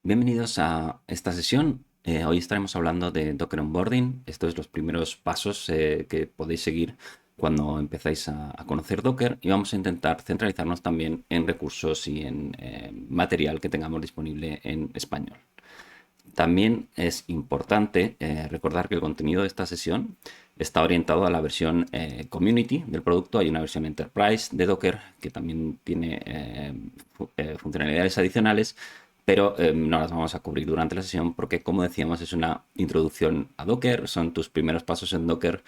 Bienvenidos a esta sesión. Hoy estaremos hablando de Docker Onboarding. Estos son los primeros pasos que podéis seguir cuando empezáis a conocer Docker, y vamos a intentar centralizarnos también en recursos y en material que tengamos disponible en español. También es importante recordar que el contenido de esta sesión está orientado a la versión Community del producto. Hay una versión Enterprise de Docker que también tiene funcionalidades adicionales, pero no las vamos a cubrir durante la sesión porque, como decíamos, es una introducción a Docker, son tus primeros pasos en Docker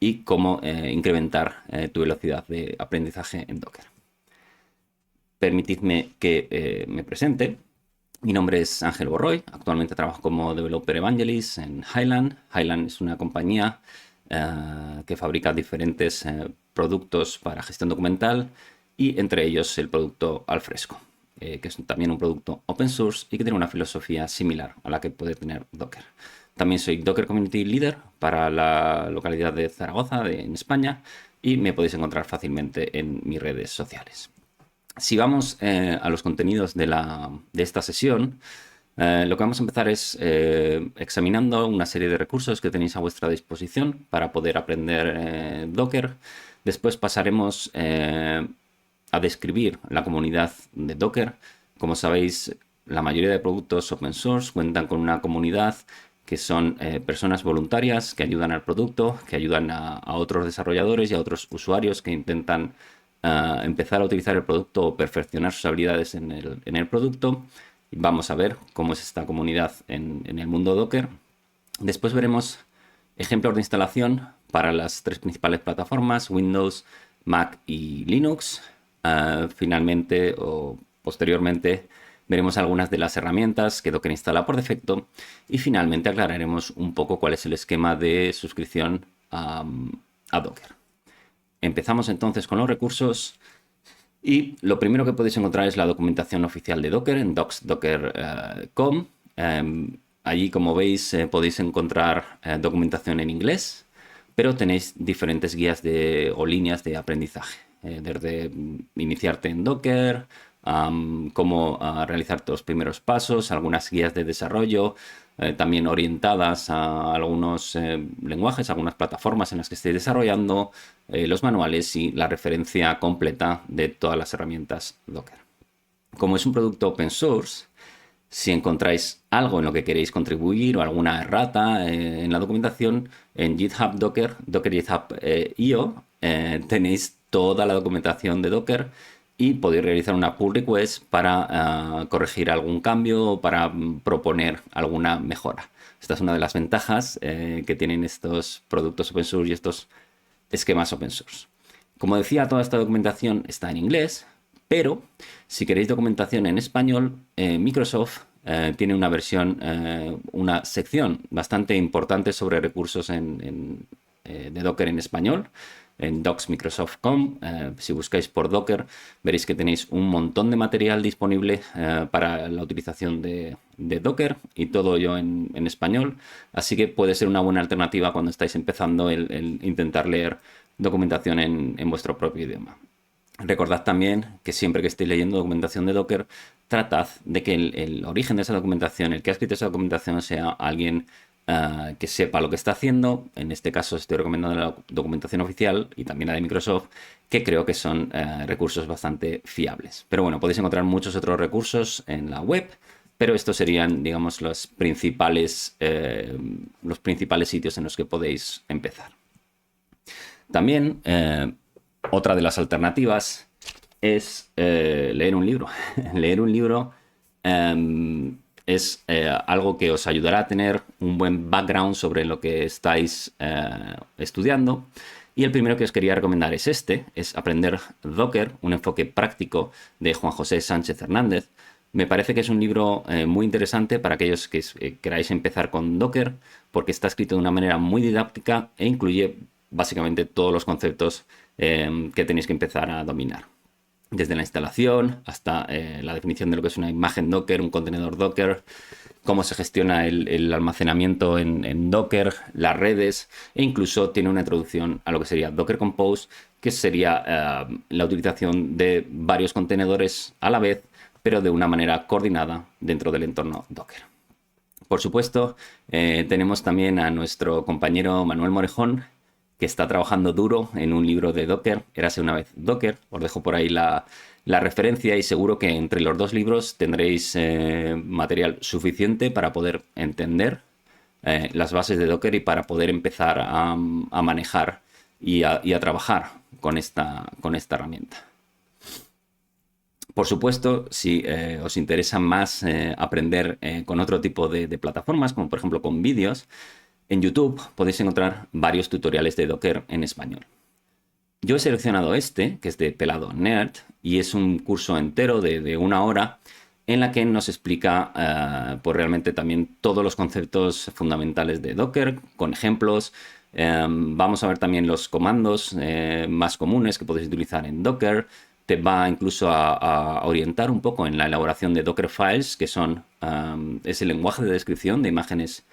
y cómo incrementar tu velocidad de aprendizaje en Docker. Permitidme que me presente. Mi nombre es Ángel Borroy, actualmente trabajo como Developer Evangelist en Highland. Highland es una compañía que fabrica diferentes productos para gestión documental, y entre ellos el producto Alfresco, que es también un producto open source y que tiene una filosofía similar a la que puede tener Docker. También soy Docker Community Leader para la localidad de Zaragoza, en España, y me podéis encontrar fácilmente en mis redes sociales. Si vamos a los contenidos de esta sesión, lo que vamos a empezar es examinando una serie de recursos que tenéis a vuestra disposición para poder aprender Docker. Después pasaremos a describir la comunidad de Docker. Como sabéis, la mayoría de productos open source cuentan con una comunidad que son personas voluntarias que ayudan al producto, que ayudan a otros desarrolladores y a otros usuarios que intentan empezar a utilizar el producto o perfeccionar sus habilidades en el producto. Vamos a ver cómo es esta comunidad en el mundo Docker. Después veremos ejemplos de instalación para las tres principales plataformas: Windows, Mac y Linux. Finalmente, o posteriormente, veremos algunas de las herramientas que Docker instala por defecto, y finalmente aclararemos un poco cuál es el esquema de suscripción a Docker. Empezamos entonces con los recursos, y lo primero que podéis encontrar es la documentación oficial de Docker en docs.docker.com. Allí, como veis, podéis encontrar documentación en inglés, pero tenéis diferentes guías o líneas de aprendizaje, desde iniciarte en Docker, cómo realizar los primeros pasos, algunas guías de desarrollo, también orientadas a algunos lenguajes, algunas plataformas en las que estéis desarrollando, los manuales y la referencia completa de todas las herramientas Docker. Como es un producto open source, si encontráis algo en lo que queréis contribuir o alguna errata en la documentación, en GitHub Docker, Docker GitHub IO, tenéis toda la documentación de Docker y podéis realizar una pull request para corregir algún cambio o para proponer alguna mejora. Esta es una de las ventajas que tienen estos productos open source y estos esquemas open source. Como decía, toda esta documentación está en inglés, pero si queréis documentación en español, Microsoft tiene una versión, una sección bastante importante sobre recursos de Docker en español, en docs.microsoft.com. Si buscáis por Docker, veréis que tenéis un montón de material disponible para la utilización de Docker, y todo ello en español. Así que puede ser una buena alternativa cuando estáis empezando el intentar leer documentación en vuestro propio idioma. Recordad también que siempre que estéis leyendo documentación de Docker, tratad de que el origen de esa documentación, el que ha escrito esa documentación, sea alguien que sepa lo que está haciendo. En este caso estoy recomendando la documentación oficial y también la de Microsoft, que creo que son recursos bastante fiables. Pero bueno, podéis encontrar muchos otros recursos en la web, pero estos serían, digamos, los principales sitios en los que podéis empezar. También otra de las alternativas es leer un libro. Leer un libro es algo que os ayudará a tener un buen background sobre lo que estáis estudiando. Y el primero que os quería recomendar es Aprender Docker, un enfoque práctico, de Juan José Sánchez Hernández. Me parece que es un libro muy interesante para aquellos que queráis empezar con Docker, porque está escrito de una manera muy didáctica e incluye básicamente todos los conceptos que tenéis que empezar a dominar. Desde la instalación hasta la definición de lo que es una imagen Docker, un contenedor Docker, cómo se gestiona el almacenamiento en Docker, las redes, e incluso tiene una introducción a lo que sería Docker Compose, que sería la utilización de varios contenedores a la vez pero de una manera coordinada dentro del entorno Docker. Por supuesto, tenemos también a nuestro compañero Manuel Morejón, que está trabajando duro en un libro de Docker, Érase una vez Docker. Os dejo por ahí la referencia y seguro que entre los dos libros tendréis material suficiente para poder entender las bases de Docker y para poder empezar a manejar y a trabajar con esta herramienta. Por supuesto, si os interesa más aprender con otro tipo de plataformas, como por ejemplo con vídeos, en YouTube podéis encontrar varios tutoriales de Docker en español. Yo he seleccionado este, que es de Pelado Nerd, y es un curso entero de 1 hora en la que nos explica pues realmente también todos los conceptos fundamentales de Docker, con ejemplos. Vamos a ver también los comandos más comunes que podéis utilizar en Docker. Te va incluso a orientar un poco en la elaboración de Docker Files, que es el lenguaje de descripción de imágenes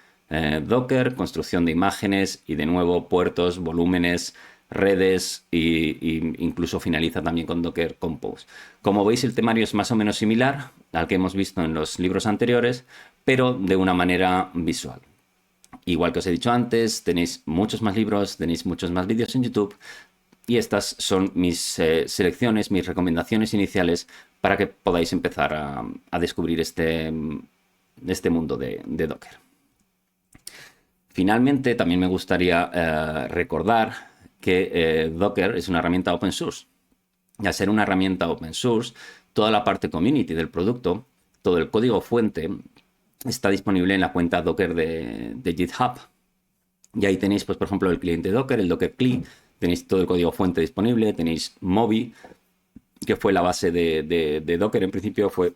Docker, construcción de imágenes y de nuevo puertos, volúmenes, redes e incluso finaliza también con Docker Compose. Como veis, el temario es más o menos similar al que hemos visto en los libros anteriores, pero de una manera visual. Igual que os he dicho antes, tenéis muchos más libros, tenéis muchos más vídeos en YouTube y estas son mis selecciones, mis recomendaciones iniciales para que podáis empezar a descubrir este mundo de Docker. Finalmente, también me gustaría recordar que Docker es una herramienta open source. Y al ser una herramienta open source, toda la parte community del producto, todo el código fuente, está disponible en la cuenta Docker de GitHub. Y ahí tenéis, pues, por ejemplo, el cliente Docker, el Docker CLI, tenéis todo el código fuente disponible, tenéis Moby, que fue la base de Docker, en principio fue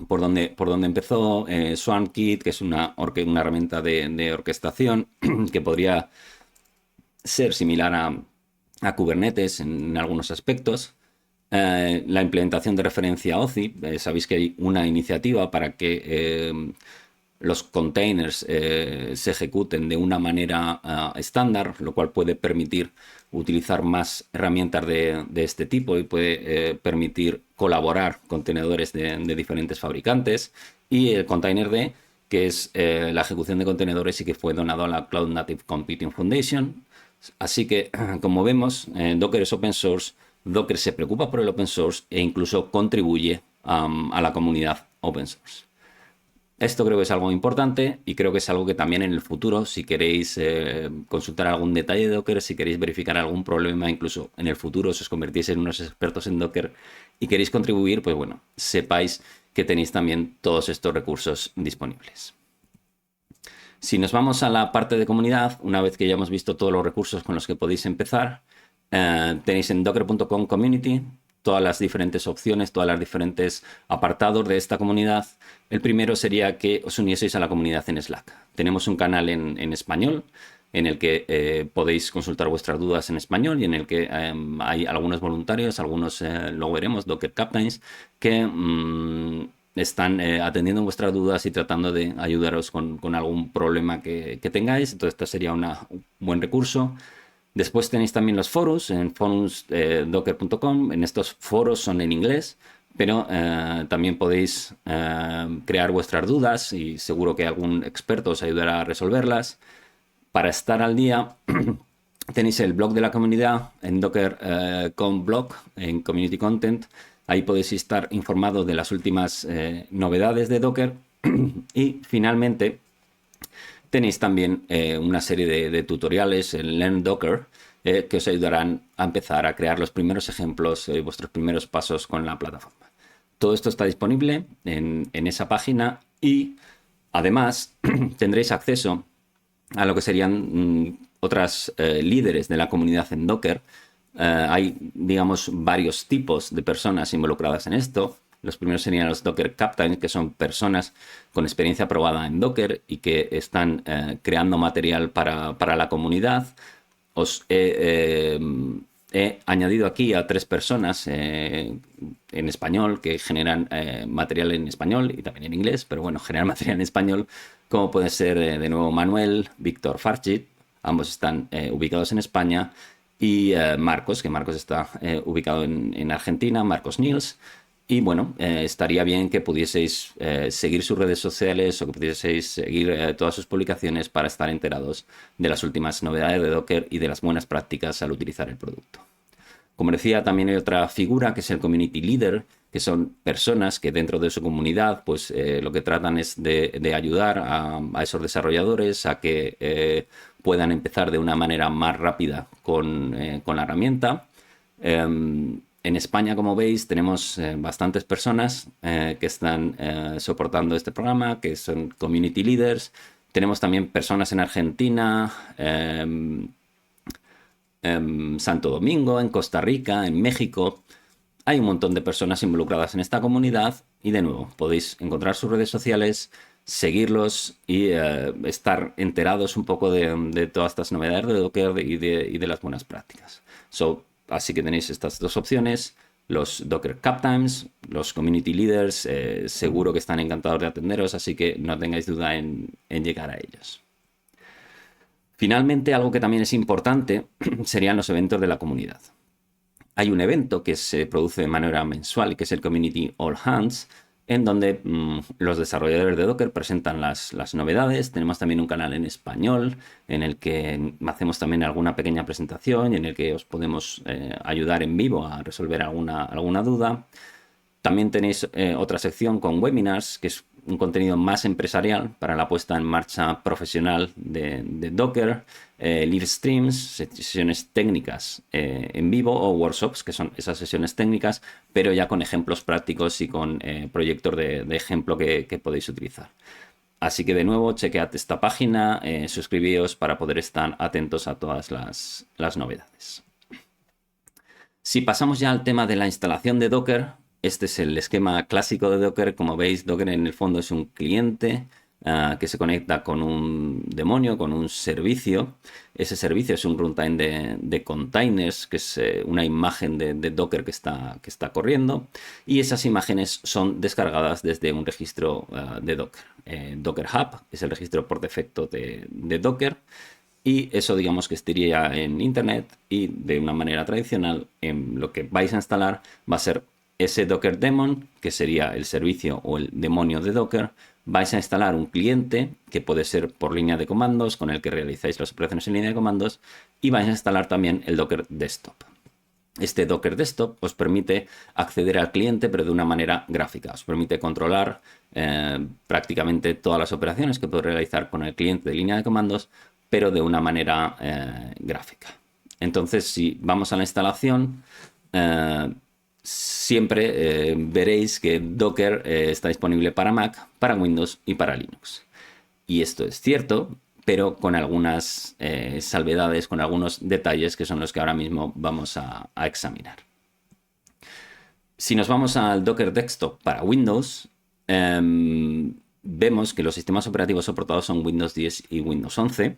por donde empezó, SwarmKit, que es una herramienta de orquestación que podría ser similar a Kubernetes en algunos aspectos. La implementación de referencia OCI, sabéis que hay una iniciativa para que los containers se ejecuten de una manera estándar, lo cual puede permitir utilizar más herramientas de este tipo y puede permitir colaborar con contenedores de diferentes fabricantes. Y el Containerd, que es la ejecución de contenedores y que fue donado a la Cloud Native Computing Foundation. Así que, como vemos, Docker es open source, Docker se preocupa por el open source e incluso contribuye a la comunidad open source. Esto creo que es algo importante y creo que es algo que también en el futuro, si queréis consultar algún detalle de Docker, si queréis verificar algún problema, incluso en el futuro si os convertís en unos expertos en Docker y queréis contribuir, pues bueno, sepáis que tenéis también todos estos recursos disponibles. Si nos vamos a la parte de comunidad, una vez que ya hemos visto todos los recursos con los que podéis empezar, tenéis en docker.com community todas las diferentes opciones, todas las diferentes apartados de esta comunidad. El primero sería que os unieseis a la comunidad en Slack. Tenemos un canal en español en el que podéis consultar vuestras dudas en español y en el que hay algunos voluntarios, algunos lo veremos, Docker Captains, que están atendiendo vuestras dudas y tratando de ayudaros con algún problema que tengáis. Entonces, este sería un buen recurso. Después tenéis también los foros en forumsdocker.com. En estos foros son en inglés, pero también podéis crear vuestras dudas y seguro que algún experto os ayudará a resolverlas. Para estar al día, tenéis el blog de la comunidad en Docker.com blog, en Community Content. Ahí podéis estar informados de las últimas novedades de Docker. Y finalmente tenéis también una serie de tutoriales en Learn Docker que os ayudarán a empezar a crear los primeros ejemplos, vuestros primeros pasos con la plataforma. Todo esto está disponible en esa página y además tendréis acceso a lo que serían otras líderes de la comunidad en Docker. Hay, digamos, varios tipos de personas involucradas en esto. Los primeros serían los Docker Captains, que son personas con experiencia probada en Docker y que están creando material para la comunidad. Os he añadido aquí a 3 personas en español que generan material en español y también en inglés, pero bueno, generan material en español, como puede ser de nuevo Manuel, Víctor Farchit, ambos están ubicados en España, y Marcos, que Marcos está ubicado en Argentina, Marcos Nils. Y bueno, estaría bien que pudieseis seguir sus redes sociales o que pudieseis seguir todas sus publicaciones para estar enterados de las últimas novedades de Docker y de las buenas prácticas al utilizar el producto. Como decía, también hay otra figura que es el Community Leader, que son personas que dentro de su comunidad pues lo que tratan es de ayudar a esos desarrolladores a que puedan empezar de una manera más rápida con la herramienta. En España, como veis, tenemos bastantes personas que están soportando este programa, que son Community Leaders. Tenemos también personas en Argentina, en Santo Domingo, en Costa Rica, en México. Hay un montón de personas involucradas en esta comunidad y de nuevo podéis encontrar sus redes sociales, seguirlos y estar enterados un poco de todas estas novedades de Docker y de las buenas prácticas. Así que tenéis estas dos opciones, los Docker Captains, los Community Leaders, seguro que están encantados de atenderos, así que no tengáis duda en llegar a ellos. Finalmente, algo que también es importante serían los eventos de la comunidad. Hay un evento que se produce de manera mensual, que es el Community All Hands, en donde los desarrolladores de Docker presentan las novedades. Tenemos también un canal en español en el que hacemos también alguna pequeña presentación y en el que os podemos ayudar en vivo a resolver alguna duda. También tenéis otra sección con webinars, que es un contenido más empresarial para la puesta en marcha profesional de Docker, live streams, sesiones técnicas en vivo o workshops, que son esas sesiones técnicas, pero ya con ejemplos prácticos y con proyectos de ejemplo que podéis utilizar. Así que de nuevo, chequead esta página, suscribíos para poder estar atentos a todas las novedades. Si pasamos ya al tema de la instalación de Docker, este es el esquema clásico de Docker. Como veis, Docker en el fondo es un cliente que se conecta con un demonio, con un servicio. Ese servicio es un runtime de containers, que es una imagen de Docker que está corriendo. Y esas imágenes son descargadas desde un registro de Docker. Docker Hub es el registro por defecto de Docker. Y eso digamos que estaría en internet y de una manera tradicional lo que vais a instalar va a ser ese Docker Daemon, que sería el servicio o el demonio de Docker. Vais a instalar un cliente que puede ser por línea de comandos con el que realizáis las operaciones en línea de comandos y vais a instalar también el Docker Desktop. Este Docker Desktop os permite acceder al cliente pero de una manera gráfica. Os permite controlar prácticamente todas las operaciones que podéis realizar con el cliente de línea de comandos pero de una manera gráfica. Entonces, si vamos a la instalación, siempre veréis que Docker está disponible para Mac, para Windows y para Linux. Y esto es cierto, pero con algunas salvedades, con algunos detalles que son los que ahora mismo vamos a examinar. Si nos vamos al Docker Desktop para Windows, vemos que los sistemas operativos soportados son Windows 10 y Windows 11.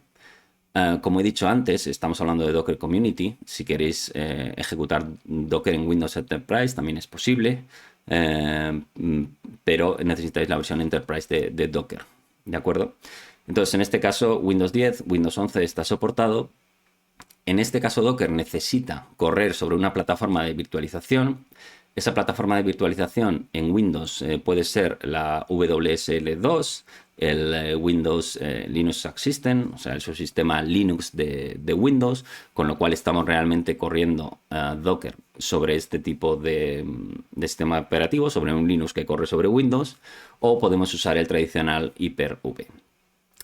Como he dicho antes, estamos hablando de Docker Community. Si queréis ejecutar Docker en Windows Enterprise también es posible, pero necesitáis la versión Enterprise de Docker, ¿de acuerdo? Entonces, en este caso, Windows 10, Windows 11 está soportado. En este caso, Docker necesita correr sobre una plataforma de virtualización. Esa plataforma de virtualización en Windows puede ser la WSL2, el Windows Linux Subsystem, o sea, el subsistema Linux de Windows, con lo cual estamos realmente corriendo Docker sobre este tipo de sistema operativo, sobre un Linux que corre sobre Windows, o podemos usar el tradicional Hyper-V.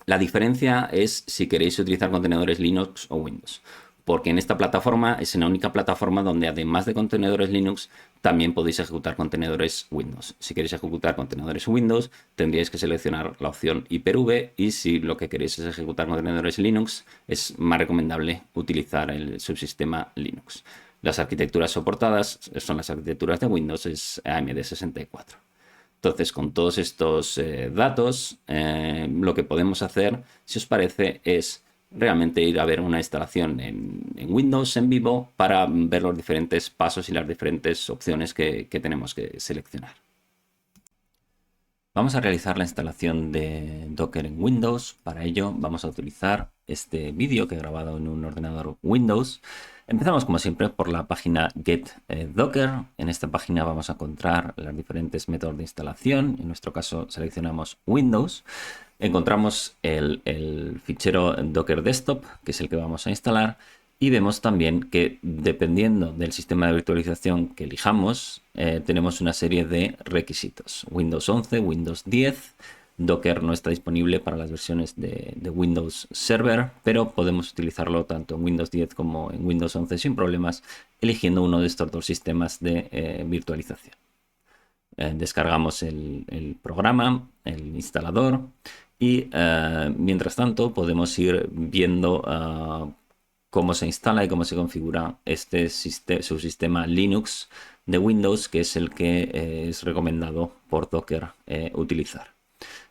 La diferencia es si queréis utilizar contenedores Linux o Windows, porque en esta plataforma es la única plataforma donde además de contenedores Linux también podéis ejecutar contenedores Windows. Si queréis ejecutar contenedores Windows tendríais que seleccionar la opción Hyper-V y si lo que queréis es ejecutar contenedores Linux es más recomendable utilizar el subsistema Linux. Las arquitecturas soportadas son las arquitecturas de Windows, es AMD 64. Entonces, con todos estos datos, lo que podemos hacer, si os parece, es realmente ir a ver una instalación en Windows en vivo para ver los diferentes pasos y las diferentes opciones que tenemos que seleccionar. Vamos a realizar la instalación de Docker en Windows. Para ello vamos a utilizar este vídeo que he grabado en un ordenador Windows. Empezamos como siempre por la página Get Docker. En esta página vamos a encontrar los diferentes métodos de instalación. En nuestro caso seleccionamos Windows. Encontramos el fichero Docker Desktop, que es el que vamos a instalar. Y vemos también que dependiendo del sistema de virtualización que elijamos, tenemos una serie de requisitos. Windows 11, Windows 10. Docker no está disponible para las versiones de Windows Server, pero podemos utilizarlo tanto en Windows 10 como en Windows 11 sin problemas, eligiendo uno de estos dos sistemas de virtualización. Descargamos el programa, el instalador, y mientras tanto podemos ir viendo cómo se instala y cómo se configura este subsistema Linux de Windows, que es el que es recomendado por Docker utilizar.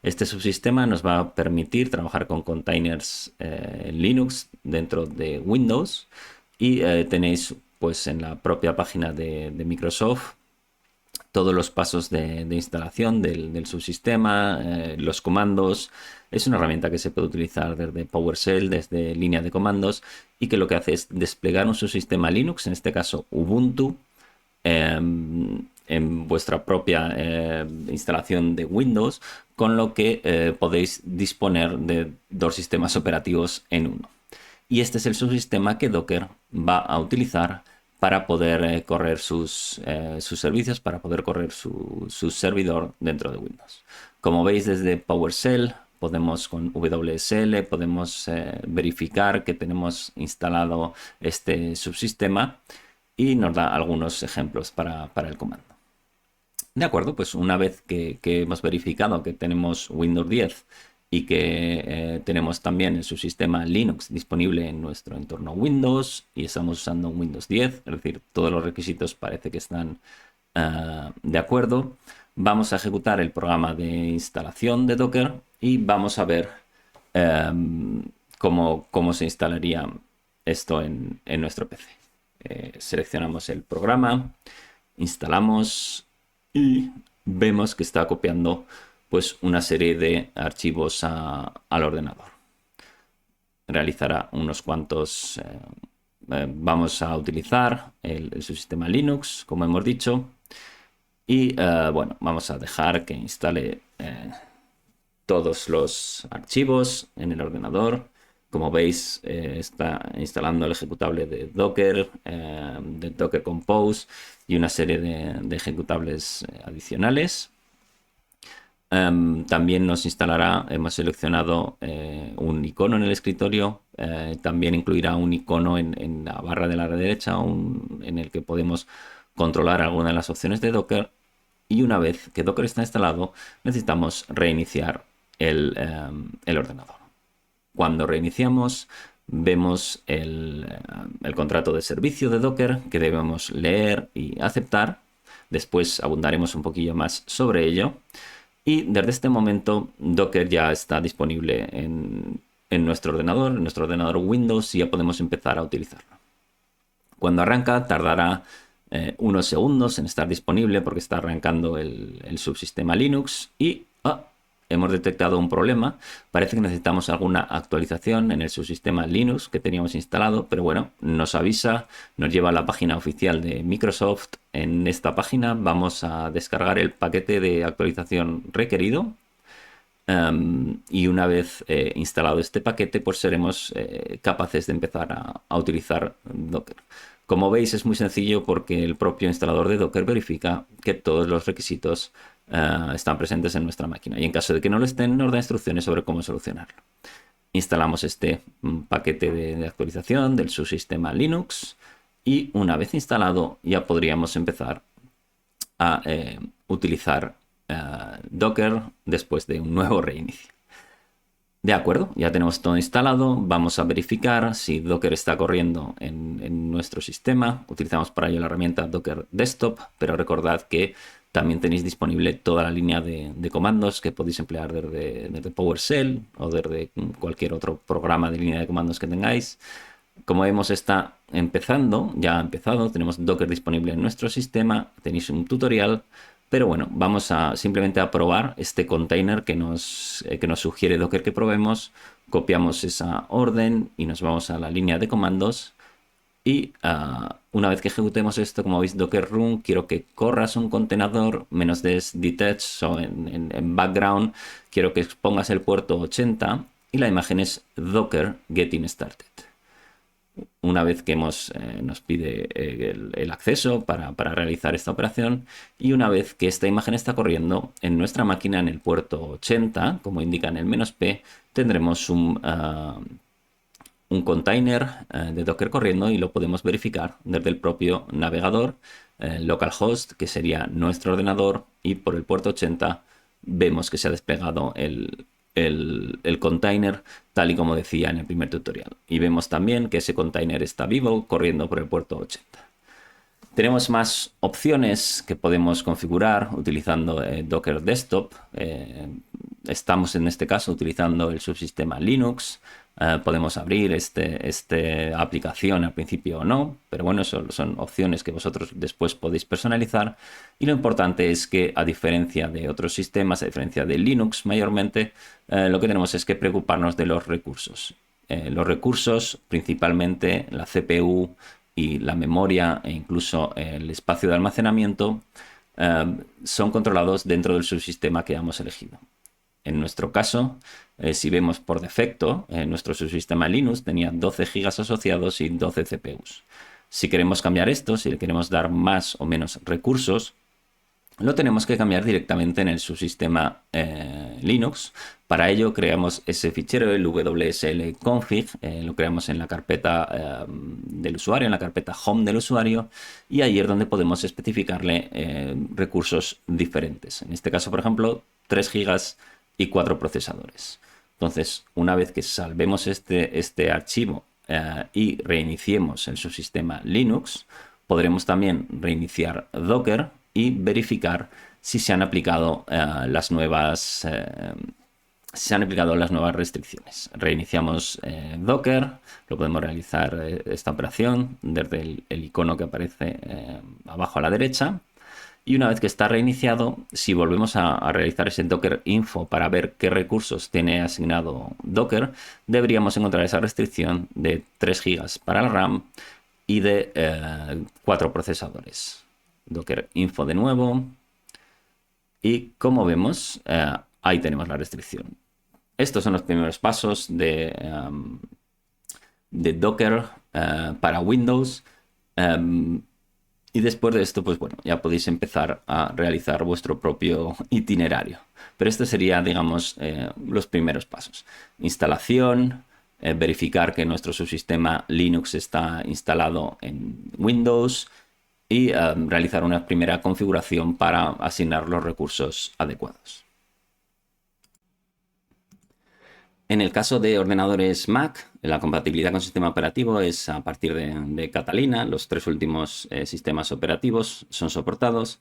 Este subsistema nos va a permitir trabajar con containers Linux dentro de Windows, y tenéis pues en la propia página de Microsoft todos los pasos de instalación del subsistema, los comandos. Es una herramienta que se puede utilizar desde PowerShell, desde línea de comandos, y que lo que hace es desplegar un subsistema Linux, en este caso Ubuntu, en vuestra propia instalación de Windows, con lo que podéis disponer de dos sistemas operativos en uno. Y este es el subsistema que Docker va a utilizar para poder correr sus servicios, para poder correr su servidor dentro de Windows. Como veis, desde PowerShell podemos con WSL podemos verificar que tenemos instalado este subsistema, y nos da algunos ejemplos para el comando. De acuerdo, pues una vez que hemos verificado que tenemos Windows 10 y que tenemos también el subsistema Linux disponible en nuestro entorno Windows y estamos usando un Windows 10, es decir, todos los requisitos parece que están de acuerdo, vamos a ejecutar el programa de instalación de Docker y vamos a ver cómo se instalaría esto en nuestro PC. Seleccionamos el programa, instalamos y vemos que está copiando pues una serie de archivos al ordenador. Realizará unos cuantos. Vamos a utilizar el subsistema Linux, como hemos dicho, y bueno, vamos a dejar que instale todos los archivos en el ordenador. Como veis, está instalando el ejecutable de Docker Compose y una serie de ejecutables adicionales. También nos instalará, hemos seleccionado un icono en el escritorio, también incluirá un icono en la barra de la derecha en el que podemos controlar alguna de las opciones de Docker, y una vez que Docker está instalado necesitamos reiniciar el ordenador. Cuando reiniciamos vemos el contrato de servicio de Docker que debemos leer y aceptar. Después abundaremos un poquillo más sobre ello. Y desde este momento Docker ya está disponible en nuestro ordenador Windows, y ya podemos empezar a utilizarlo. Cuando arranca tardará unos segundos en estar disponible porque está arrancando el subsistema Linux, y hemos detectado un problema. Parece que necesitamos alguna actualización en el subsistema Linux que teníamos instalado, pero bueno, nos avisa, nos lleva a la página oficial de Microsoft. En esta página vamos a descargar el paquete de actualización requerido, y una vez instalado este paquete, pues seremos capaces de empezar a utilizar Docker. Como veis, es muy sencillo porque el propio instalador de Docker verifica que todos los requisitos están presentes en nuestra máquina, y en caso de que no lo estén nos da instrucciones sobre cómo solucionarlo. Instalamos este paquete de actualización del subsistema Linux, y una vez instalado ya podríamos empezar a utilizar Docker después de un nuevo reinicio. De acuerdo, ya tenemos todo instalado. Vamos a verificar si Docker está corriendo en nuestro sistema. Utilizamos para ello la herramienta Docker Desktop, pero recordad que también tenéis disponible toda la línea de comandos que podéis emplear desde PowerShell o desde cualquier otro programa de línea de comandos que tengáis. Como vemos, está empezando, ya ha empezado, tenemos Docker disponible en nuestro sistema, tenéis un tutorial, pero bueno, vamos simplemente a probar este container que nos sugiere Docker que probemos. Copiamos esa orden y nos vamos a la línea de comandos Y una vez que ejecutemos esto, como veis, Docker Run, quiero que corras un contenedor, menos des detach o en background, quiero que pongas el puerto 80 y la imagen es Docker Getting Started. Una vez que nos pide el acceso para realizar esta operación y una vez que esta imagen está corriendo en nuestra máquina en el puerto 80, como indica en el "-p", tendremos un container de Docker corriendo y lo podemos verificar desde el propio navegador, localhost, que sería nuestro ordenador, y por el puerto 80 vemos que se ha desplegado el container tal y como decía en el primer tutorial. Y vemos también que ese container está vivo corriendo por el puerto 80. Tenemos más opciones que podemos configurar utilizando Docker Desktop. Estamos en este caso utilizando el subsistema Linux. Podemos abrir esta aplicación al principio o no, pero bueno, eso son opciones que vosotros después podéis personalizar. Y lo importante es que, a diferencia de otros sistemas, a diferencia de Linux mayormente, lo que tenemos es que preocuparnos de los recursos. Los recursos, principalmente la CPU y la memoria e incluso el espacio de almacenamiento, son controlados dentro del subsistema que hemos elegido. En nuestro caso, si vemos por defecto, nuestro subsistema Linux tenía 12 GB asociados y 12 CPUs. Si queremos cambiar esto, si le queremos dar más o menos recursos, lo tenemos que cambiar directamente en el subsistema Linux. Para ello creamos ese fichero, el wslconfig, lo creamos en la carpeta del usuario, en la carpeta home del usuario, y ahí es donde podemos especificarle recursos diferentes. En este caso, por ejemplo, 3 GB y 4 procesadores. Entonces, una vez que salvemos este archivo y reiniciemos el subsistema Linux, podremos también reiniciar Docker y verificar si se han aplicado las nuevas restricciones. Reiniciamos Docker, lo podemos realizar esta operación desde el icono que aparece abajo a la derecha. Y una vez que está reiniciado, si volvemos a realizar ese Docker info para ver qué recursos tiene asignado Docker, deberíamos encontrar esa restricción de 3 GB para la RAM y de 4 procesadores. Docker info de nuevo. Y como vemos, ahí tenemos la restricción. Estos son los primeros pasos de Docker para Windows. Y después de esto, pues bueno, ya podéis empezar a realizar vuestro propio itinerario. Pero este sería, digamos, los primeros pasos. Instalación, verificar que nuestro subsistema Linux está instalado en Windows y realizar una primera configuración para asignar los recursos adecuados. En el caso de ordenadores Mac, la compatibilidad con sistema operativo es a partir de Catalina. Los 3 últimos sistemas operativos son soportados.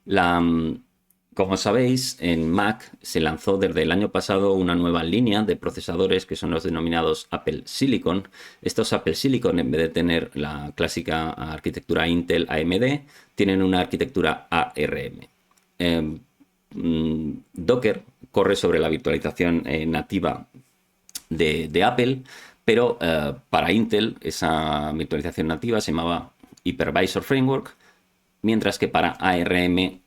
Como sabéis, en Mac se lanzó desde el año pasado una nueva línea de procesadores que son los denominados Apple Silicon. Estos Apple Silicon, en vez de tener la clásica arquitectura Intel AMD, tienen una arquitectura ARM. Docker corre sobre la virtualización nativa de Apple, pero para Intel esa virtualización nativa se llamaba Hypervisor Framework, mientras que para ARM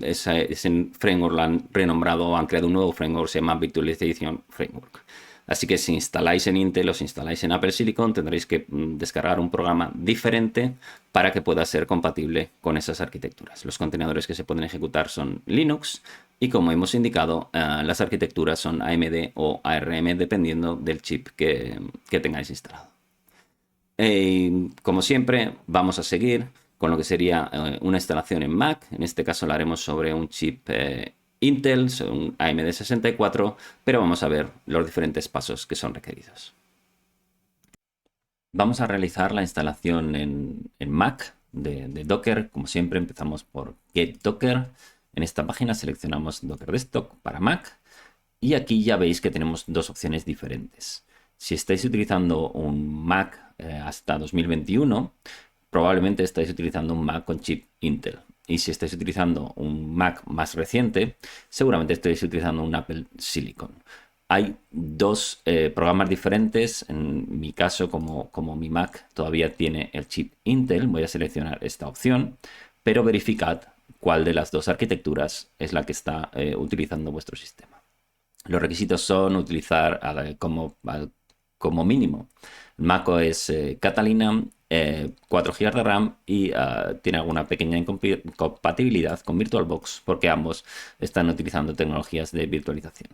ese framework lo han renombrado, han creado un nuevo framework, se llama Virtualization Framework. Así que si instaláis en Intel o si instaláis en Apple Silicon, tendréis que descargar un programa diferente para que pueda ser compatible con esas arquitecturas. Los contenedores que se pueden ejecutar son Linux y, como hemos indicado, las arquitecturas son AMD o ARM dependiendo del chip que tengáis instalado. Como siempre, vamos a seguir con lo que sería una instalación en Mac. En este caso la haremos sobre un chip Intel, un AMD 64, pero vamos a ver los diferentes pasos que son requeridos. Vamos a realizar la instalación en Mac de Docker. Como siempre, empezamos por Get Docker. En esta página seleccionamos Docker Desktop para Mac y aquí ya veis que tenemos 2 opciones diferentes. Si estáis utilizando un Mac hasta 2021, probablemente estáis utilizando un Mac con chip Intel. Y si estáis utilizando un Mac más reciente, seguramente estáis utilizando un Apple Silicon. hay dos programas diferentes. En mi caso, como mi Mac todavía tiene el chip Intel, voy a seleccionar esta opción, pero verificad cuál de las dos arquitecturas es la que está utilizando vuestro sistema. Los requisitos son utilizar como mínimo macOS Catalina, 4 GB de RAM y tiene alguna pequeña incompatibilidad con VirtualBox porque ambos están utilizando tecnologías de virtualización.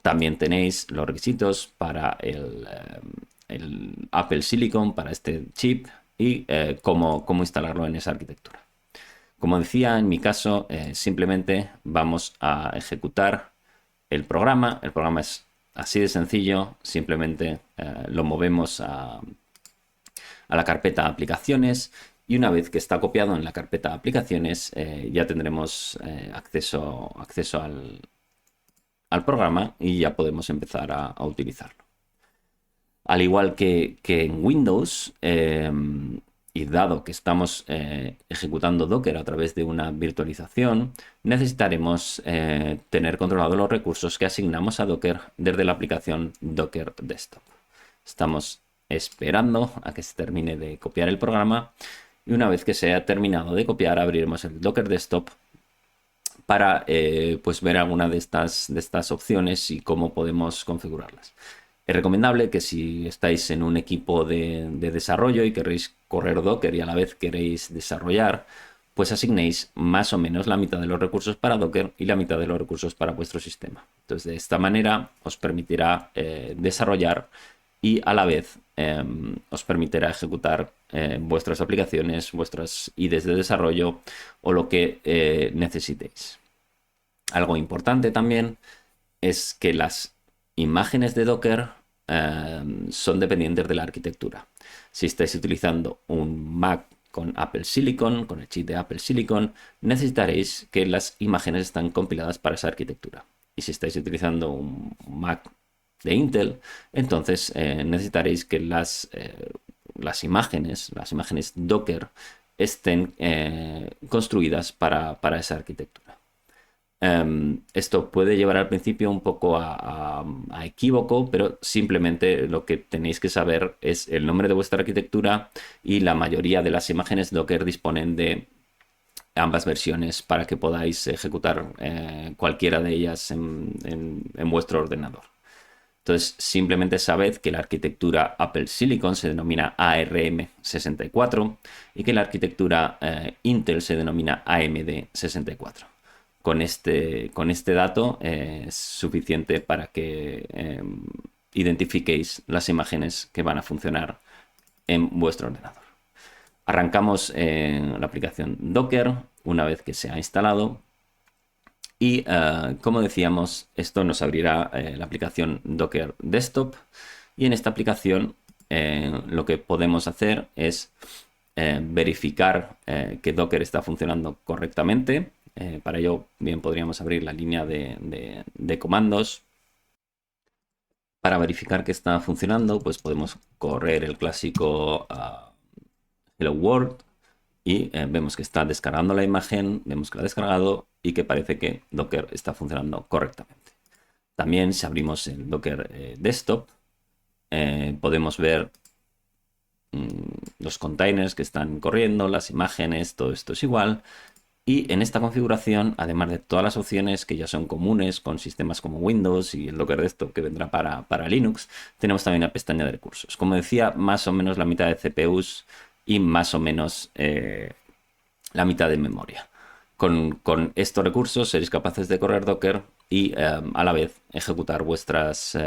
También tenéis los requisitos para el Apple Silicon, para este chip y cómo instalarlo en esa arquitectura. Como decía, en mi caso, simplemente vamos a ejecutar el programa. El programa es así de sencillo, simplemente lo movemos a la carpeta aplicaciones y una vez que está copiado en la carpeta aplicaciones ya tendremos acceso al programa y ya podemos empezar a utilizarlo. Al igual que en Windows, y dado que estamos ejecutando Docker a través de una virtualización, necesitaremos tener controlados los recursos que asignamos a Docker desde la aplicación Docker Desktop. Estamos esperando a que se termine de copiar el programa y una vez que se haya terminado de copiar, abriremos el Docker Desktop para pues ver alguna de estas opciones y cómo podemos configurarlas. Es recomendable que si estáis en un equipo de desarrollo y queréis correr Docker y a la vez queréis desarrollar, pues asignéis más o menos la mitad de los recursos para Docker y la mitad de los recursos para vuestro sistema. Entonces, de esta manera os permitirá desarrollar y a la vez os permitirá ejecutar vuestras aplicaciones, vuestras IDEs de desarrollo o lo que necesitéis. Algo importante también es que las imágenes de Docker son dependientes de la arquitectura. Si estáis utilizando un Mac con Apple Silicon, con el chip de Apple Silicon, necesitaréis que las imágenes estén compiladas para esa arquitectura. Y si estáis utilizando un Mac de Intel, entonces necesitaréis que las imágenes Docker estén construidas para esa arquitectura. Esto puede llevar al principio un poco a equívoco, pero simplemente lo que tenéis que saber es el nombre de vuestra arquitectura y la mayoría de las imágenes Docker disponen de ambas versiones para que podáis ejecutar cualquiera de ellas en vuestro ordenador. Entonces, simplemente sabed que la arquitectura Apple Silicon se denomina ARM64 y que la arquitectura Intel se denomina AMD64. Con este dato es suficiente para que identifiquéis las imágenes que van a funcionar en vuestro ordenador. Arrancamos la aplicación Docker una vez que se ha instalado. Y como decíamos, esto nos abrirá la aplicación Docker Desktop. Y en esta aplicación lo que podemos hacer es verificar que Docker está funcionando correctamente. Para ello, bien podríamos abrir la línea de comandos. Para verificar que está funcionando, pues podemos correr el clásico Hello World. Y vemos que está descargando la imagen, vemos que la ha descargado y que parece que Docker está funcionando correctamente. También si abrimos el Docker Desktop, podemos ver los containers que están corriendo, las imágenes, todo esto es igual. Y en esta configuración, además de todas las opciones que ya son comunes con sistemas como Windows y el Docker Desktop que vendrá para Linux, tenemos también la pestaña de recursos. Como decía, más o menos la mitad de CPUs y más o menos la mitad de memoria. Con estos recursos seréis capaces de correr Docker y a la vez ejecutar vuestras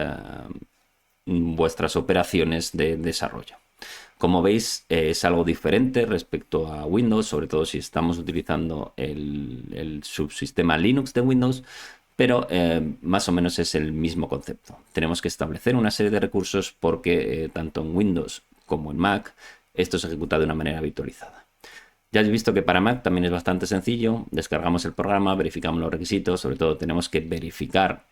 operaciones de desarrollo. Como veis, es algo diferente respecto a Windows, sobre todo si estamos utilizando el subsistema Linux de Windows, pero más o menos es el mismo concepto. Tenemos que establecer una serie de recursos porque tanto en Windows como en Mac esto se ejecuta de una manera virtualizada. Ya habéis visto que para Mac también es bastante sencillo. Descargamos el programa, verificamos los requisitos. Sobre todo tenemos que verificar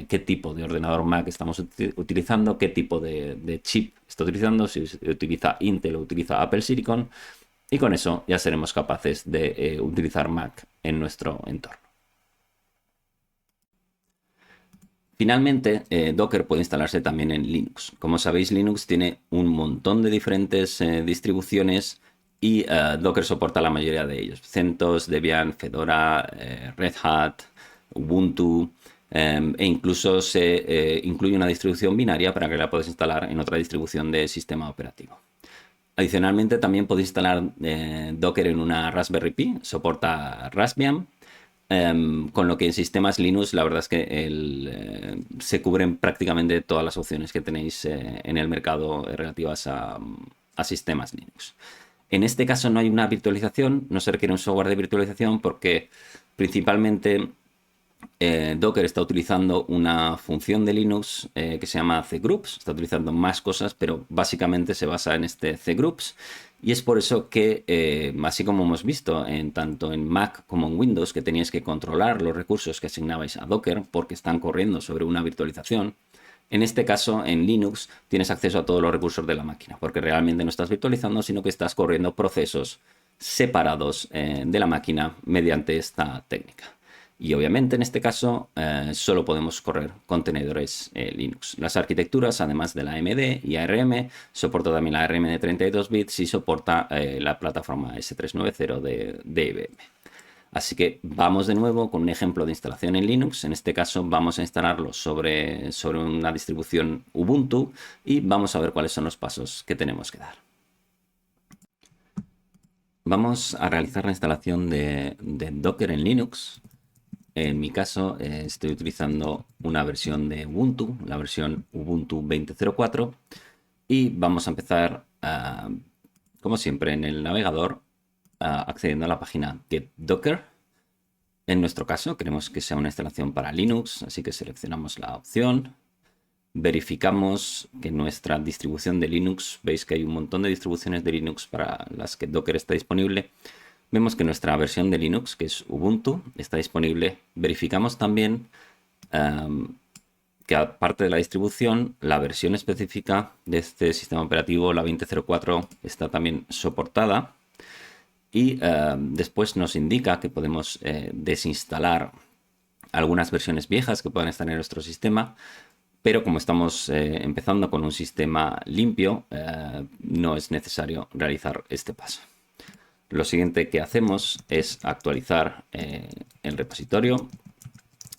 qué tipo de ordenador Mac estamos utilizando, qué tipo de chip está utilizando, si utiliza Intel o utiliza Apple Silicon. Y con eso ya seremos capaces de utilizar Mac en nuestro entorno. Finalmente, Docker puede instalarse también en Linux. Como sabéis, Linux tiene un montón de diferentes distribuciones y Docker soporta la mayoría de ellos. CentOS, Debian, Fedora, Red Hat, Ubuntu, e incluso se incluye una distribución binaria para que la puedas instalar en otra distribución de sistema operativo. Adicionalmente, también podéis instalar Docker en una Raspberry Pi, soporta Raspbian, con lo que en sistemas Linux la verdad es que se cubren prácticamente todas las opciones que tenéis en el mercado relativas a sistemas Linux. En este caso no hay una virtualización, no se requiere un software de virtualización porque principalmente Docker está utilizando una función de Linux que se llama cgroups, está utilizando más cosas, pero básicamente se basa en este cgroups y es por eso que, así como hemos visto tanto en Mac como en Windows, que teníais que controlar los recursos que asignabais a Docker porque están corriendo sobre una virtualización, en este caso en Linux tienes acceso a todos los recursos de la máquina porque realmente no estás virtualizando, sino que estás corriendo procesos separados de la máquina mediante esta técnica. Y obviamente en este caso solo podemos correr contenedores Linux. Las arquitecturas, además de la AMD y ARM, soporta también la ARM de 32 bits y soporta la plataforma S390 de IBM. Así que vamos de nuevo con un ejemplo de instalación en Linux. En este caso vamos a instalarlo sobre una distribución Ubuntu y vamos a ver cuáles son los pasos que tenemos que dar. Vamos a realizar la instalación de Docker en Linux. En mi caso estoy utilizando una versión de Ubuntu, la versión Ubuntu 20.04 y vamos a empezar, como siempre, en el navegador accediendo a la página Get Docker. En nuestro caso queremos que sea una instalación para Linux, así que seleccionamos la opción, verificamos que nuestra distribución de Linux, veis que hay un montón de distribuciones de Linux para las que Docker está disponible. Vemos que nuestra versión de Linux, que es Ubuntu, está disponible. Verificamos también que aparte de la distribución, la versión específica de este sistema operativo, la 20.04, está también soportada. Y después nos indica que podemos desinstalar algunas versiones viejas que puedan estar en nuestro sistema. Pero como estamos empezando con un sistema limpio, no es necesario realizar este paso. Lo siguiente que hacemos es actualizar el repositorio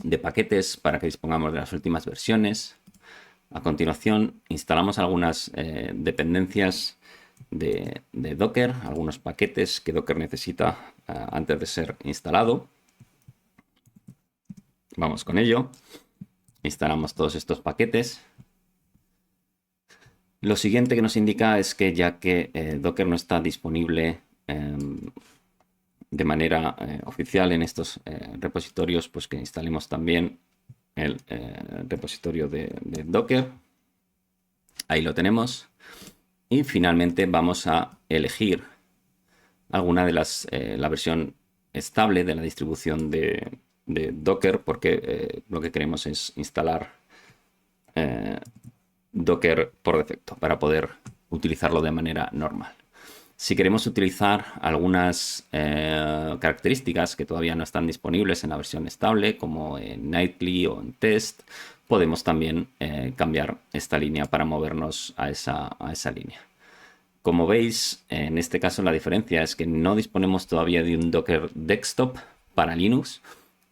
de paquetes para que dispongamos de las últimas versiones. A continuación, instalamos algunas dependencias de Docker, algunos paquetes que Docker necesita antes de ser instalado. Vamos con ello. Instalamos todos estos paquetes. Lo siguiente que nos indica es que ya que Docker no está disponible de manera oficial en estos repositorios, pues que instalemos también el repositorio de Docker. Ahí lo tenemos. Y finalmente vamos a elegir alguna de la versión estable de la distribución de Docker, porque lo que queremos es instalar Docker por defecto para poder utilizarlo de manera normal. Si queremos utilizar algunas características que todavía no están disponibles en la versión estable, como en Nightly o en Test, podemos también cambiar esta línea para movernos a esa línea. Como veis, en este caso la diferencia es que no disponemos todavía de un Docker Desktop para Linux.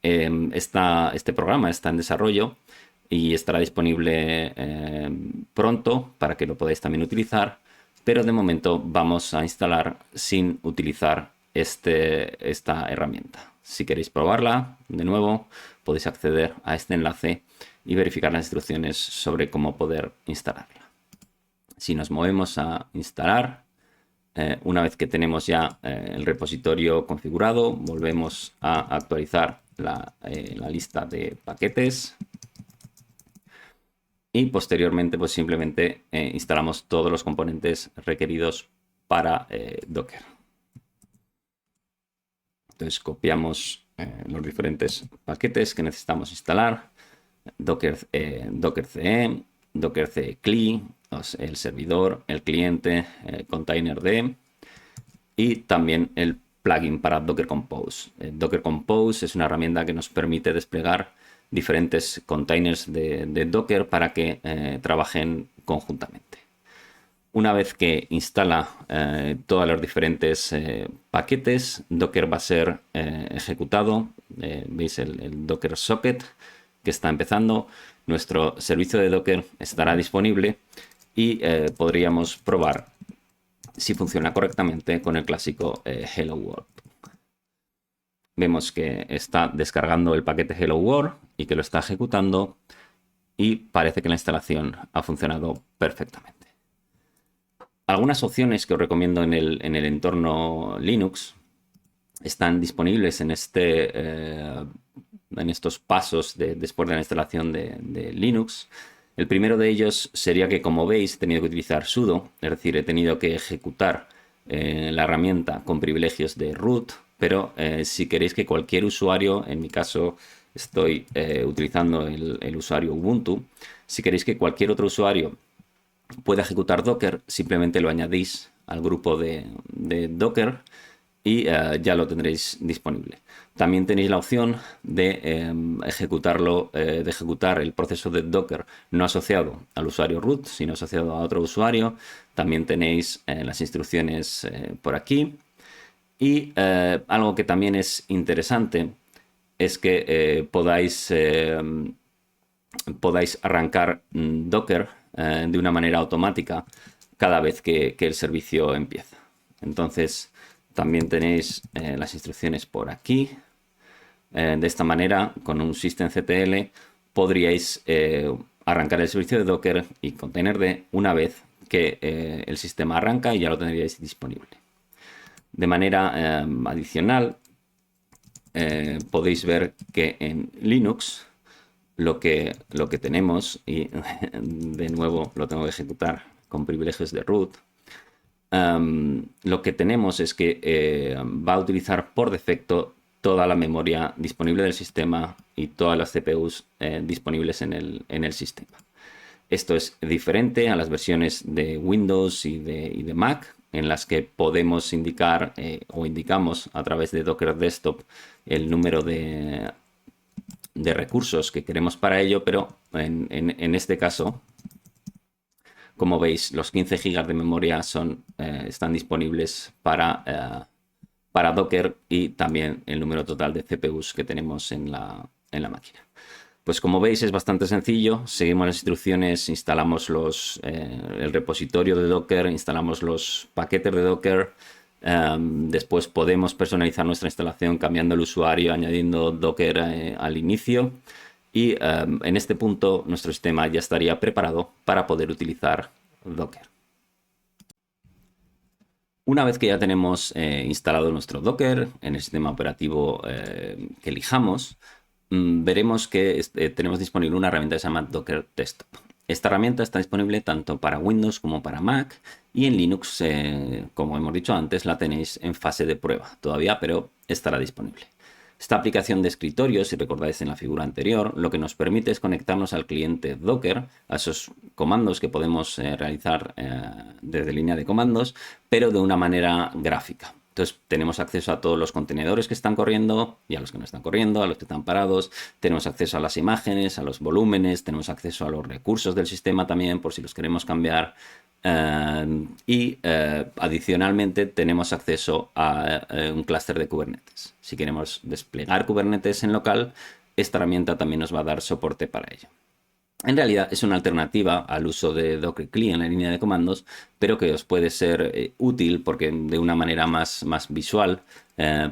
Este programa está en desarrollo y estará disponible pronto para que lo podáis también utilizar. Pero de momento vamos a instalar sin utilizar esta herramienta. Si queréis probarla, de nuevo, podéis acceder a este enlace y verificar las instrucciones sobre cómo poder instalarla. Si nos movemos a instalar, una vez que tenemos ya el repositorio configurado, volvemos a actualizar la lista de paquetes. Y posteriormente pues simplemente instalamos todos los componentes requeridos para Docker. Entonces copiamos los diferentes paquetes que necesitamos instalar. Docker CE, Docker CE CLI, el servidor, el cliente, containerd y también el plugin para Docker Compose. Docker Compose es una herramienta que nos permite desplegar diferentes containers de Docker para que trabajen conjuntamente. Una vez que instala todos los diferentes paquetes, Docker va a ser ejecutado. Veis el Docker Socket que está empezando. Nuestro servicio de Docker estará disponible y podríamos probar si funciona correctamente con el clásico Hello World. Vemos que está descargando el paquete Hello World y que lo está ejecutando y parece que la instalación ha funcionado perfectamente. Algunas opciones que os recomiendo en el entorno Linux están disponibles en estos pasos después de la instalación de Linux. El primero de ellos sería que, como veis, he tenido que utilizar sudo, es decir, he tenido que ejecutar la herramienta con privilegios de root, pero si queréis que cualquier usuario, en mi caso estoy utilizando el usuario Ubuntu, si queréis que cualquier otro usuario pueda ejecutar Docker, simplemente lo añadís al grupo de Docker y ya lo tendréis disponible. También tenéis la opción de ejecutar el proceso de Docker no asociado al usuario root, sino asociado a otro usuario. También tenéis las instrucciones por aquí. Y algo que también es interesante es que podáis arrancar Docker de una manera automática cada vez que el servicio empieza. Entonces, también tenéis las instrucciones por aquí. De esta manera, con un systemctl, podríais arrancar el servicio de Docker y containerd una vez que el sistema arranca y ya lo tendríais disponible. De manera adicional, podéis ver que en Linux lo que tenemos, y de nuevo lo tengo que ejecutar con privilegios de root, lo que tenemos es que va a utilizar por defecto toda la memoria disponible del sistema y todas las CPUs disponibles en el sistema. Esto es diferente a las versiones de Windows y de Mac, en las que podemos indicar o indicamos a través de Docker Desktop el número de recursos que queremos para ello, pero en este caso, como veis, los 15 GB de memoria están disponibles para Docker y también el número total de CPUs que tenemos en la máquina. Pues como veis es bastante sencillo, seguimos las instrucciones, instalamos el repositorio de Docker, instalamos los paquetes de Docker, después podemos personalizar nuestra instalación cambiando el usuario, añadiendo Docker al inicio y en este punto nuestro sistema ya estaría preparado para poder utilizar Docker. Una vez que ya tenemos instalado nuestro Docker en el sistema operativo que elijamos, veremos que tenemos disponible una herramienta que se llama Docker Desktop. Esta herramienta está disponible tanto para Windows como para Mac y en Linux, como hemos dicho antes, la tenéis en fase de prueba todavía, pero estará disponible. Esta aplicación de escritorio, si recordáis en la figura anterior, lo que nos permite es conectarnos al cliente Docker, a esos comandos que podemos realizar desde línea de comandos, pero de una manera gráfica. Entonces tenemos acceso a todos los contenedores que están corriendo y a los que no están corriendo, a los que están parados. Tenemos acceso a las imágenes, a los volúmenes, tenemos acceso a los recursos del sistema también por si los queremos cambiar. Adicionalmente tenemos acceso a un clúster de Kubernetes. Si queremos desplegar Kubernetes en local, esta herramienta también nos va a dar soporte para ello. En realidad es una alternativa al uso de Docker CLI en la línea de comandos, pero que os puede ser útil porque de una manera más visual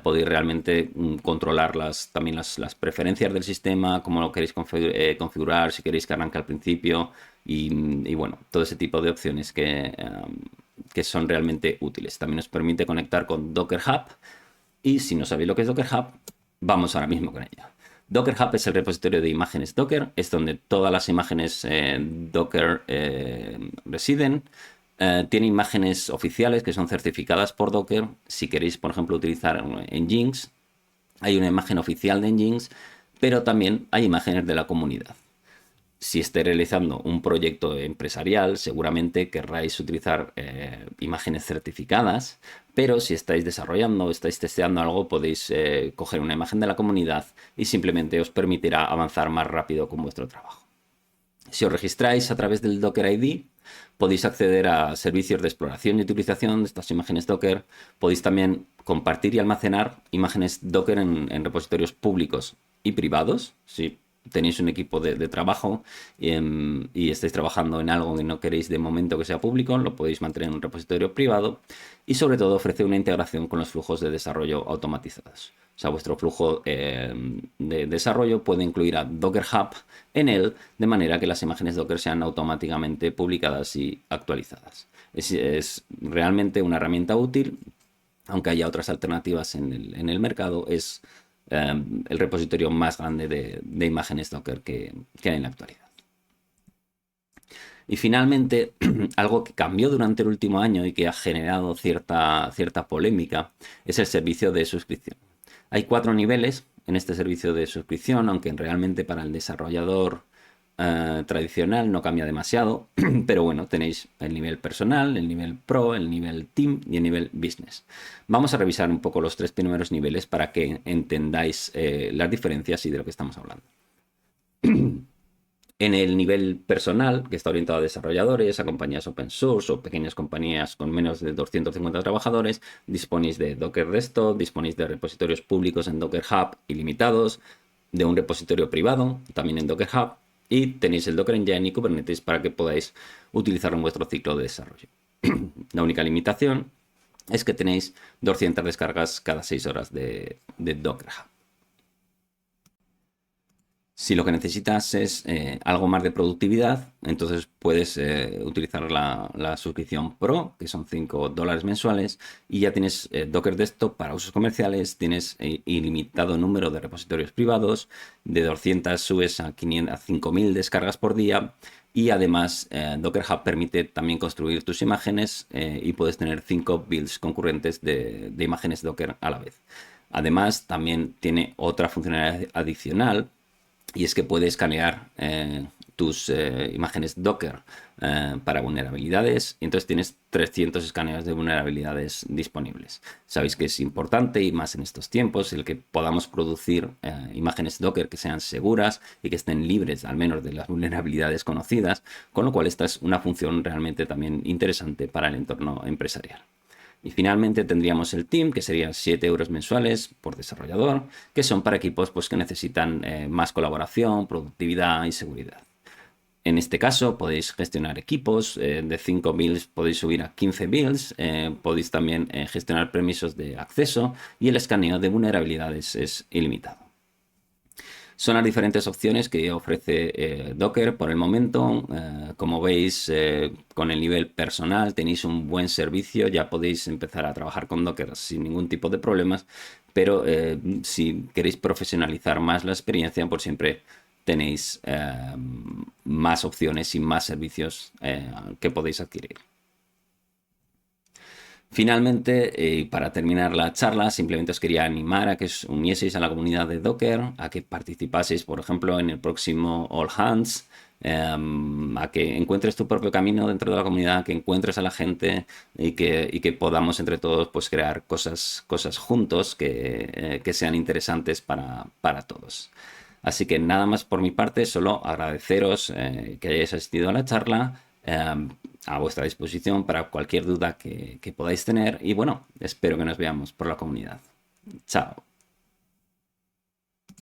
podéis realmente controlar también las preferencias del sistema, cómo lo queréis configurar, si queréis que arranque al principio y bueno, todo ese tipo de opciones que son realmente útiles. También os permite conectar con Docker Hub y si no sabéis lo que es Docker Hub, vamos ahora mismo con ello. Docker Hub es el repositorio de imágenes Docker, es donde todas las imágenes Docker residen. Tiene imágenes oficiales que son certificadas por Docker. Si queréis, por ejemplo, utilizar Nginx, hay una imagen oficial de Nginx, pero también hay imágenes de la comunidad. Si estáis realizando un proyecto empresarial, seguramente querráis utilizar imágenes certificadas, pero si estáis desarrollando o estáis testeando algo, podéis coger una imagen de la comunidad y simplemente os permitirá avanzar más rápido con vuestro trabajo. Si os registráis a través del Docker ID, podéis acceder a servicios de exploración y utilización de estas imágenes Docker. Podéis también compartir y almacenar imágenes Docker en repositorios públicos y privados. Si tenéis un equipo de trabajo y estáis trabajando en algo que no queréis de momento que sea público, lo podéis mantener en un repositorio privado, y sobre todo ofrece una integración con los flujos de desarrollo automatizados. O sea, vuestro flujo de desarrollo puede incluir a Docker Hub en él, de manera que las imágenes Docker sean automáticamente publicadas y actualizadas. Es realmente una herramienta útil, aunque haya otras alternativas en el mercado. Es el repositorio más grande de imágenes Docker que hay en la actualidad. Y finalmente, algo que cambió durante el último año y que ha generado cierta polémica es el servicio de suscripción. Hay 4 niveles en este servicio de suscripción, aunque realmente para el desarrollador tradicional no cambia demasiado, pero bueno, tenéis el nivel personal, el nivel pro, el nivel team y el nivel business. Vamos a revisar un poco los 3 primeros niveles para que entendáis las diferencias y de lo que estamos hablando. En el nivel personal, que está orientado a desarrolladores, a compañías open source o pequeñas compañías con menos de 250 trabajadores, disponéis de Docker Desktop, disponéis de repositorios públicos en Docker Hub ilimitados, de un repositorio privado, también en Docker Hub, y tenéis el Docker Engine y Kubernetes para que podáis utilizarlo en vuestro ciclo de desarrollo. La única limitación es que tenéis 200 descargas cada 6 horas de Docker Hub. Si lo que necesitas es algo más de productividad, entonces puedes utilizar la suscripción Pro, que son $5 mensuales, y ya tienes Docker Desktop para usos comerciales, tienes ilimitado número de repositorios privados, de 200 subes a 5.000 descargas por día, y además Docker Hub permite también construir tus imágenes y puedes tener 5 builds concurrentes de imágenes Docker a la vez. Además, también tiene otra funcionalidad adicional, y es que puede escanear tus imágenes Docker para vulnerabilidades, y entonces tienes 300 escaneos de vulnerabilidades disponibles. Sabéis que es importante, y más en estos tiempos, el que podamos producir imágenes Docker que sean seguras y que estén libres al menos de las vulnerabilidades conocidas, con lo cual esta es una función realmente también interesante para el entorno empresarial. Y finalmente tendríamos el Team, que serían 7 euros mensuales por desarrollador, que son para equipos pues, que necesitan más colaboración, productividad y seguridad. En este caso podéis gestionar equipos, de 5 builds podéis subir a 15 builds, podéis también gestionar permisos de acceso, y el escaneo de vulnerabilidades es ilimitado. Son las diferentes opciones que ofrece Docker por el momento. Como veis, con el nivel personal tenéis un buen servicio, ya podéis empezar a trabajar con Docker sin ningún tipo de problemas, pero si queréis profesionalizar más la experiencia, por siempre tenéis más opciones y más servicios que podéis adquirir. Finalmente, para terminar la charla, simplemente os quería animar a que os unieseis a la comunidad de Docker, a que participaseis, por ejemplo, en el próximo All Hands, a que encuentres tu propio camino dentro de la comunidad, que encuentres a la gente y que podamos entre todos pues, crear cosas juntos que sean interesantes para todos. Así que nada más por mi parte, solo agradeceros que hayáis asistido a la charla. A vuestra disposición para cualquier duda que podáis tener, y bueno, espero que nos veamos por la comunidad. Chao.